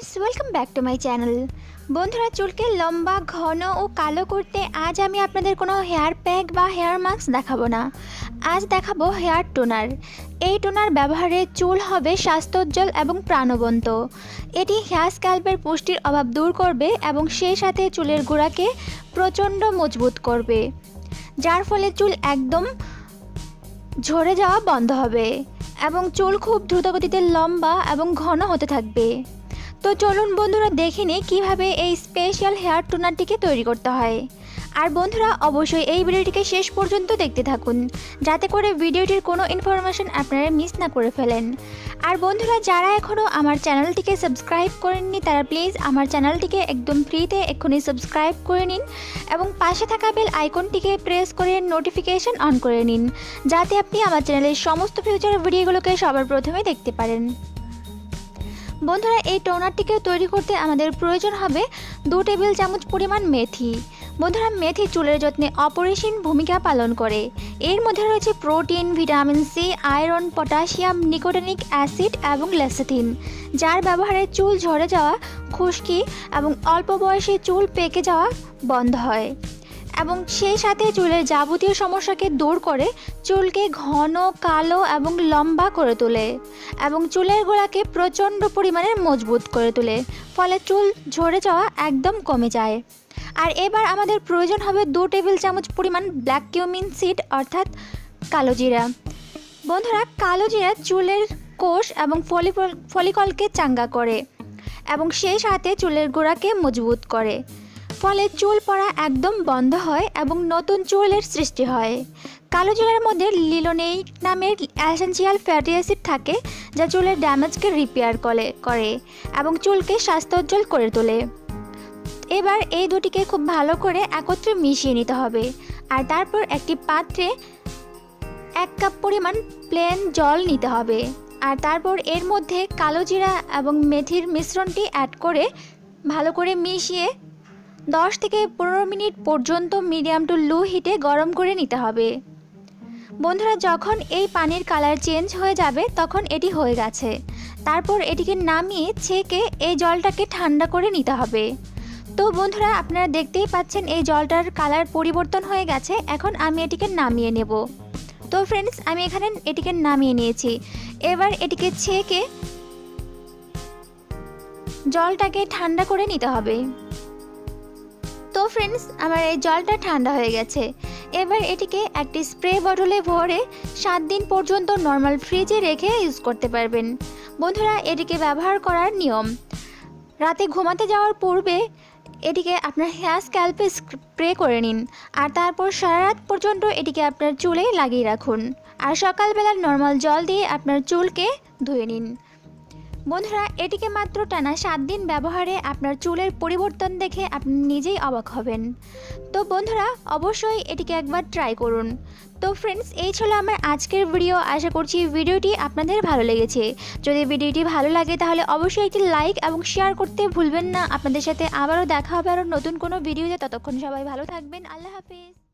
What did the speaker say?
Friends welcome back to my channel. बंधुरा चुल के लम्बा घन और कालो करते आज आमी आपनादेर कोनो हेयर पैक बा हेयर मास्क देखाबो ना। आज देखाबो हेयर टोनार। এই টোনার ব্যবহারে চুল হবে স্বাস্থ্যোজ্জ্বল এবং প্রাণবন্ত। এটি হেয়ার স্ক্যাল্পের পুষ্টির অভাব দূর করবে এবং সেই সাথে চুলের গোড়াকে প্রচণ্ড মজবুত করবে, যার ফলে চুল একদম ঝরে যাওয়া বন্ধ হবে এবং চুল খুব দ্রুতগতিতে লম্বা এবং ঘন হতে থাকবে। তো চলুন বন্ধুরা দেখে নিই কীভাবে এই স্পেশাল হেয়ার টোনারটিকে তৈরি করতে হয়। আর বন্ধুরা অবশ্যই এই ভিডিওটিকে শেষ পর্যন্ত দেখতে থাকুন, যাতে করে ভিডিওটির কোনো ইনফরমেশন আপনারা মিস না করে ফেলেন। আর বন্ধুরা যারা এখনও আমার চ্যানেলটিকে সাবস্ক্রাইব করেননি তারা প্লিজ আমার চ্যানেলটিকে একদম ফ্রিতে এক্ষুনি সাবস্ক্রাইব করে নিন এবং পাশে থাকা বেল আইকনটিকে প্রেস করে নোটিফিকেশন অন করে নিন, যাতে আপনি আমার চ্যানেলের সমস্ত ফিউচার ভিডিওগুলোকে সবার প্রথমে দেখতে পারেন। বন্ধুরা এই টোনারটিকে তৈরি করতে আমাদের প্রয়োজন হবে 2 টেবিল চামচ পরিমাণ মেথি। বন্ধুরা মেথি চুলের যত্নে অপরিসীম ভূমিকা পালন করে। এর মধ্যে রয়েছে protein, vitamin C, iron, potassium, nicotinic acid এবং লেসিথিন, যার ব্যবহারে চুল ঝরে যাওয়া, খুশকি এবং অল্প বয়সে চুল পেকে যাওয়া বন্ধ হয় এবং সেই সাথে চুলের যাবতীয় সমস্যাকে দূর করে চুলকে ঘন, কালো এবং লম্বা করে তোলে এবং চুলের গোড়াকে প্রচণ্ড পরিমাণে মজবুত করে তোলে, ফলে চুল ঝরে যাওয়া একদম কমে যায়। আর এবার আমাদের প্রয়োজন হবে 2 টেবিল চামচ পরিমাণ ব্ল্যাক কিউমিন সিড অর্থাৎ কালো জিরা। বন্ধুরা কালো জিরা চুলের কোষ এবং ফলিকলকে চাঙ্গা করে এবং সেই সাথে চুলের গোড়াকে মজবুত করে, ফলে চুল পড়া একদম বন্ধ হয় এবং নতুন চুলের সৃষ্টি হয়। কালো জিরার মধ্যে লিনোলেইক নামের এসেনশিয়াল ফ্যাটি অ্যাসিড থাকে, যা চুলের ড্যামেজকে রিপেয়ার করে এবং চুলকে স্বাস্থ্যোজ্জ্বল করে তোলে। এবার এই দুটিকে খুব ভালো করে একত্রে মিশিয়ে নিতে হবে আর তারপর একটি পাত্রে 1 কাপ পরিমাণ প্লেন জল নিতে হবে আর তারপর এর মধ্যে কালো জিরা এবং মেথির মিশ্রণটি অ্যাড করে ভালো করে মিশিয়ে 10 থেকে 15 মিনিট পর্যন্ত মিডিয়াম টু লো হিটে গরম করে নিতে হবে। বন্ধুরা যখন এই পানির কালার চেঞ্জ হয়ে যাবে তখন এটি হয়ে গেছে। তারপর এটিকে নামিয়ে ছেঁকে এই জলটাকে ঠান্ডা করে নিতে হবে। তো বন্ধুরা আপনারা দেখতেই পাচ্ছেন এই জলটার কালার পরিবর্তন হয়ে গেছে। এখন আমি এটিকে নামিয়ে নেব। তো ফ্রেন্ডস আমি এখানে এটিকে নামিয়ে নিয়েছি। এবার এটিকে ছেঁকে জলটাকে ঠান্ডা করে নিতে হবে। তো ফ্রেন্ডস আমার এই জলটা ঠান্ডা হয়ে গেছে। এবার এটিকে একটি স্প্রে বটলে ভরে 7 দিন পর্যন্ত নর্মাল ফ্রিজে রেখে ইউজ করতে পারবেন। বন্ধুরা এটিকে ব্যবহার করার নিয়ম: রাতে ঘুমাতে যাওয়ার পূর্বে এটিকে আপনার হেয়ার স্ক্যাল্পে স্প্রে করে নিন আর তারপর সারা রাত পর্যন্ত এটিকে আপনার চুলে লাগিয়ে রাখুন আর সকালবেলা নর্মাল জল দিয়ে আপনার চুলকে ধুয়ে নিন। বন্ধুরা এটিকে মাত্র টানা 7 দিন ব্যবহারে আপনার চুলের পরিবর্তন দেখে আপনি নিজেই অবাক হবেন। তো বন্ধুরা অবশ্যই এটিকে একবার ট্রাই করুন। তো ফ্রেন্ডস এই ছিল আমার আজকের ভিডিও। আশা করছি ভিডিওটি আপনাদের ভালো লেগেছে। যদি ভিডিওটি ভালো লাগে তাহলে অবশ্যই একটি লাইক এবং শেয়ার করতে ভুলবেন না। আপনাদের সাথে আবারও দেখা হবে আরও নতুন কোনো ভিডিওতে। ততক্ষণ সবাই ভালো থাকবেন। আল্লাহ হাফেজ।